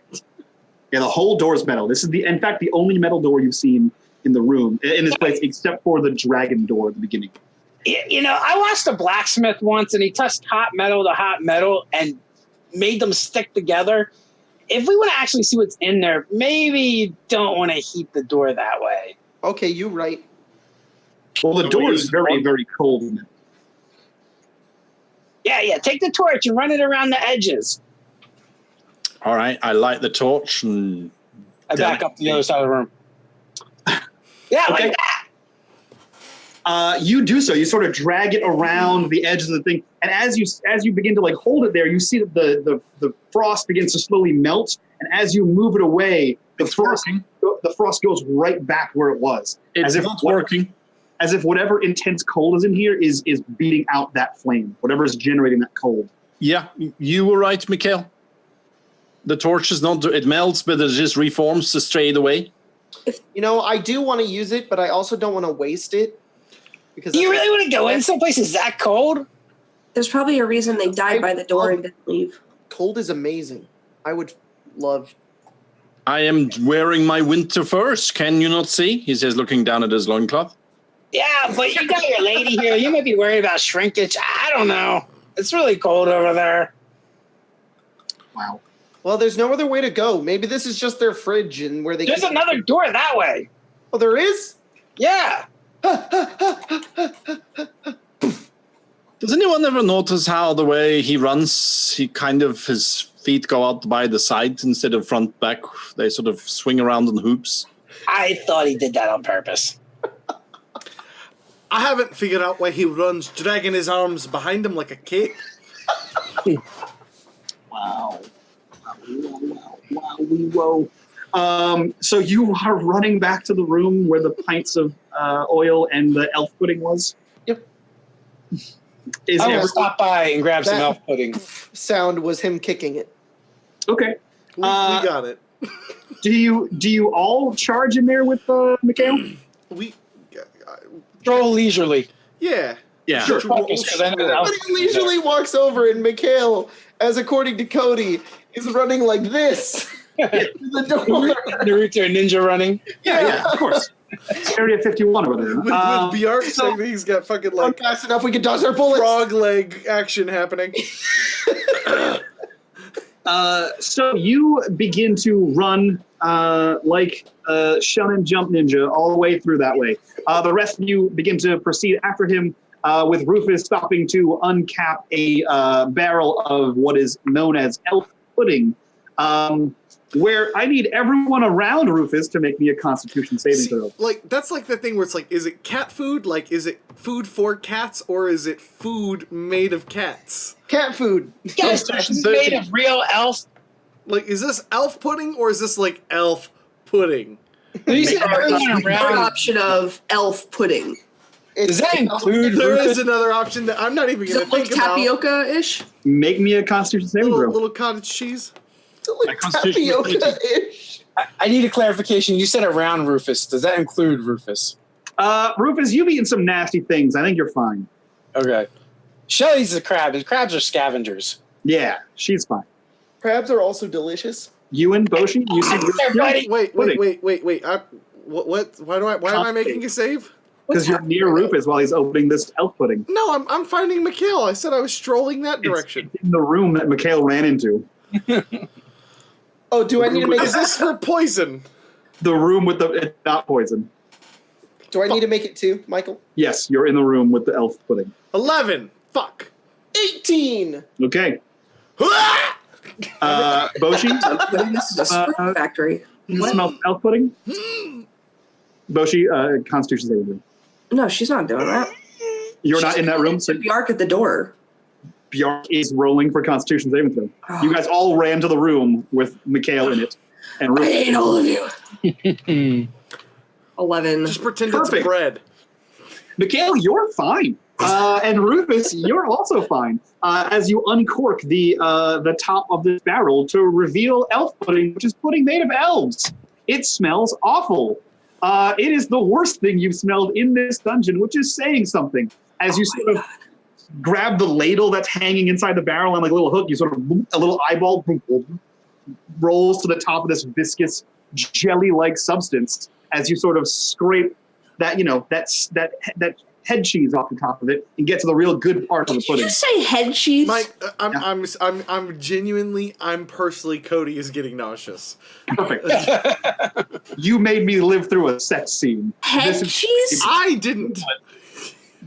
Yeah, the whole door is metal. This is in fact, the only metal door you've seen in the room, in this place, except for the dragon door at the beginning. You know, I watched a blacksmith once, and he touched hot metal to hot metal and made them stick together. If we want to actually see what's in there, maybe you don't want to heat the door that way. Okay, you right. Well, the door is very, very cold. Yeah, take the torch and run it around the edges. All right, I light the torch and I back up to the other side of the room. Yeah, Okay. like that. You do so. You sort of drag it around the edges of the thing, and as you begin to like hold it there, you see that the frost begins to slowly melt, and as you move it away, the frost goes right back where it was. it's not working. As if whatever intense cold is in here is beating out that flame, whatever is generating that cold. Yeah, you were right, Mikhail. The torch is not, it melts, but it just reforms straight away. You know, I do want to use it, but I also don't want to waste it. Because Do you really want to go in someplace that's that cold? There's probably a reason they died by the door and didn't leave. cold is amazing. I would love. I am wearing my winter furs. Can you not see? He says, looking down at his loincloth. Yeah, but you got your lady here. You might be worried about shrinkage. I don't know. It's really cold over there. Wow. Well, there's no other way to go. Maybe this is just their fridge and where they. There's another door that way. Oh, there is? Yeah. Does anyone ever notice how the way he runs, his feet go out by the side instead of front back? They sort of swing around in hoops. I thought he did that on purpose. I haven't figured out why he runs dragging his arms behind him like a cape. Wow. Whoa. So you are running back to the room where the pints of oil and the elf pudding was? Yep. Is I'm going it to stop by and grab some That- elf pudding. Sound was him kicking it. okay? We got it. Do you all charge in there with Mikhail? We, Roll leisurely. yeah. Yeah. Sure. Focus, 'cause I know that elf Somebody leisurely walks over, and Mikhail, as according to Cody, is running like this to the door. Naruto ninja running. Yeah, of course. Area 51 over there. With Bjark saying that he's got fucking Not like fast enough, we can dodge our bullets. frog leg action happening. So you begin to run like Shonen Jump Ninja all the way through that way. The rest of you begin to proceed after him, with Rufus stopping to uncap a barrel of what is known as elf pudding, where I need everyone around Rufus to make me a Constitution saving throw. Like that's like the thing where it's like, is it cat food? Like, is it food for cats, or is it food made of cats? Cat food. Yes, this is made of real elf. Like, is this elf pudding, or is this like elf pudding? You said everyone Third around. option of elf pudding. Does that include There Rufus? is another option that I'm not even Is going it to like think about. tapioca-ish? Make me a Constitution saving Little, throw. little cottage cheese. Like tapioca-ish. I need a clarification. You said around Rufus. Does that include Rufus? Rufus, you've eaten some nasty things. I think you're fine. Okay. Shelly's a crab, and crabs are scavengers. Yeah, she's fine. Crabs are also delicious. Ewan, Boshi, you see Everybody. Wait. Pudding. Wait. What? Why am I making a save? Because you're near Rufus while he's opening this elf pudding. No, I'm finding Mikhail. I said I was strolling that direction. It's in the room that Mikhail ran into. Oh, do I need to make Is this for poison? The room with it's not poison. Do I need to make it 2, Michael? Yes, you're in the room with the elf pudding. 11. Fuck. 18. Okay. Boshi, This is a spring factory. you smell elf pudding? Boshi, Constitution saving room. No, she's not doing that. You're not in that room, so Bjark at the door. Bjark is rolling for Constitution saving throw. Oh. You guys all ran to the room with Mikhail in it. And I Rufus. hate all of you. 11. Just pretend Perfect. it's bread. Mikhail, you're fine. And Rufus, you're also fine. As you uncork the top of this barrel to reveal elf pudding, which is pudding made of elves. It smells awful. It is the worst thing you've smelled in this dungeon, which is saying something. As you sort of grab the ladle that's hanging inside the barrel and like a little hook, you sort of, a little eyeball rolls to the top of this viscous jelly-like substance as you sort of scrape that, that head cheese off the top of it and get to the real good part of the Did you pudding. just say head cheese? Mike, I'm genuinely, personally, Cody is getting nauseous. Perfect. You made me live through a sex scene. Head cheese? I didn't.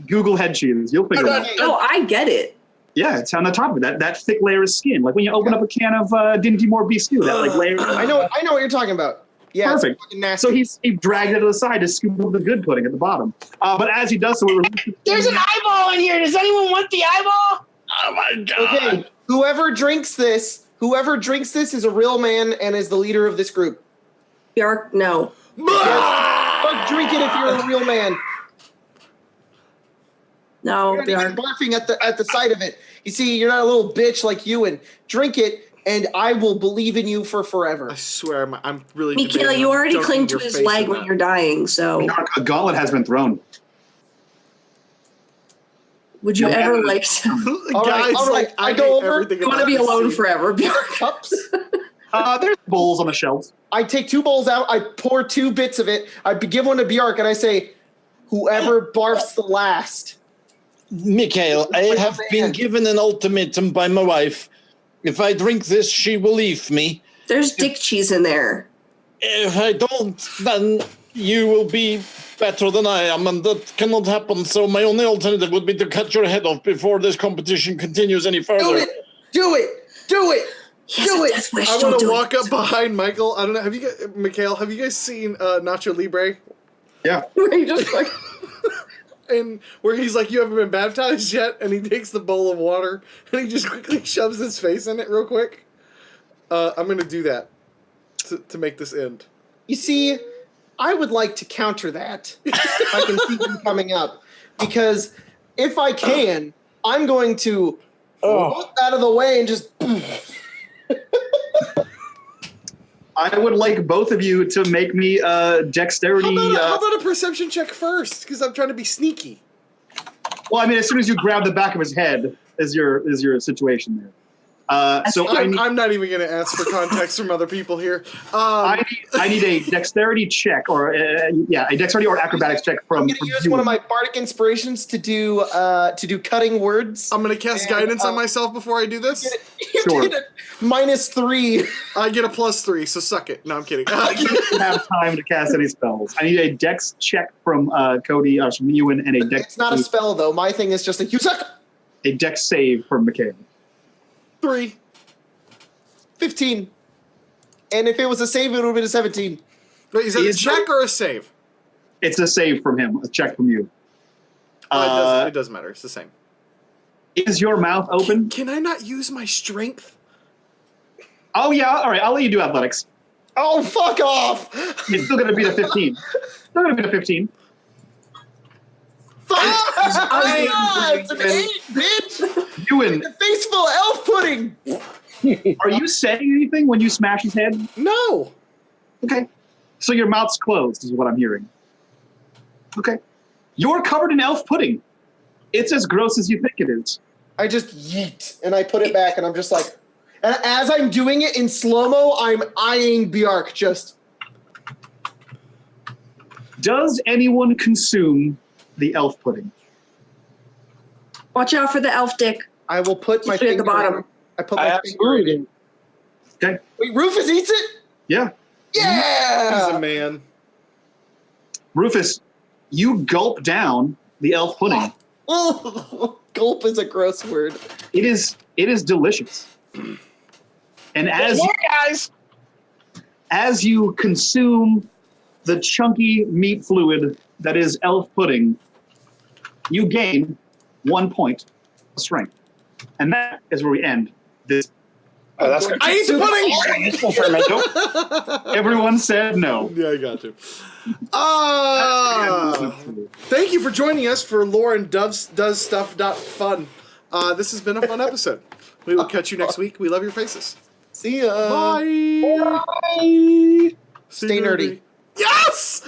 Google head cheese. You'll figure it out. Oh, I get it. Yeah, it's on the top of it. That thick layer of skin. Like when you open up a can of Dinty Moore beef stew, that like layer. I know what you're talking about. Yeah, Perfect. It's fucking nasty. So he dragged it to the side to scoop up the good pudding at the bottom. But as he does so, There's an eyeball in here. Does anyone want the eyeball? Oh my god. Okay, whoever drinks this is a real man and is the leader of this group. Bjark, no. Fuck, drink it if you're a real man. No, You're not even Bjark. barfing at the sight of it. You see, you're not a little bitch like you, and drink it, and I will believe in you for forever. I swear, I'm really. Mikhail, debating you on already dunking cling to your his face leg in when that. you're dying, so a gauntlet has been thrown. would you ever like to... All right, Guys, all right, I go hate over. everything You want to about be this alone scene. forever, Bjark? Cups. There's bowls on the shelves. I take 2 bowls out. I pour 2 bits of it. I give one to Bjark, and I say, "Whoever barfs the last." Mikhail, I have been given an ultimatum by my wife. If I drink this, she will leave me. There's dick cheese in there. If I don't, then you will be better than I am, and that cannot happen. So my only alternative would be to cut your head off before this competition continues any Do further. it. Do it. Do it. Do it. Death wish, I don't want to do walk it. up behind Michael. I don't know. Have you guys, Mikhail? Have you guys seen Nacho Libre? Yeah. Where you just like... And where he's like, "You haven't been baptized yet," and he takes the bowl of water and he just quickly shoves his face in it real quick. I'm gonna do that to make this end. You see, I would like to counter that. If I can see them coming up, because if I can, I'm going to look out of the way and just. I would like both of you to make me dexterity. How about a perception check first? Because I'm trying to be sneaky. Well, I mean, as soon as you grab the back of his head, is your situation there. So I'm not even going to ask for context from other people here. I need a dexterity check, or a dexterity or acrobatics check from. I'm going to use one of my bardic inspirations to do cutting words. I'm going to cast guidance on myself before I do this. You Sure. did it. -3. I get a +3, so suck it. No, I'm kidding. I don't have time to cast any spells. I need a dex check from Cody, from Ewan, and a dex. It's not a spell though. My thing is just you suck. A dex save from Mikhail. 3. 15. And if it was a save, it would have been a 17. Wait, is that a Is check it- or a save? It's a save from him. A check from you. It doesn't matter. It's the same. Is your mouth open? Can I not use my strength? Oh yeah. All right. I'll let you do athletics. Oh, fuck off! It's still going to be the 15. Still going to be the 15. Fuck! It's an 8, bitch! Ewan, The faceful elf pudding! are you saying anything when you smash his head? No. Okay. So your mouth's closed, is what I'm hearing. Okay. You're covered in elf pudding. It's as gross as you think it is. I just yeet, and I put it back, and I'm just like... And as I'm doing it in slow-mo, I'm eyeing Bjark just... Does anyone consume the elf pudding. Watch out for the elf dick. I will put my Just at the finger bottom. I put my finger in it. Okay. Wait, Rufus eats it? Yeah. He's a Yeah! man. Rufus, you gulp down the elf pudding. Oh, gulp is a gross word. It is delicious. And as you consume the chunky meat fluid that is elf pudding, you gain 1 point of strength. And that is where we end this. Oh, that's I eat the pudding! pudding. Everyone said no. Yeah, I got to. Thank you for joining us for LaurenDoesStuff.Fun. This has been a fun episode. We will catch you next week. We love your faces. See ya. Bye. Bye. Stay nerdy. Yes!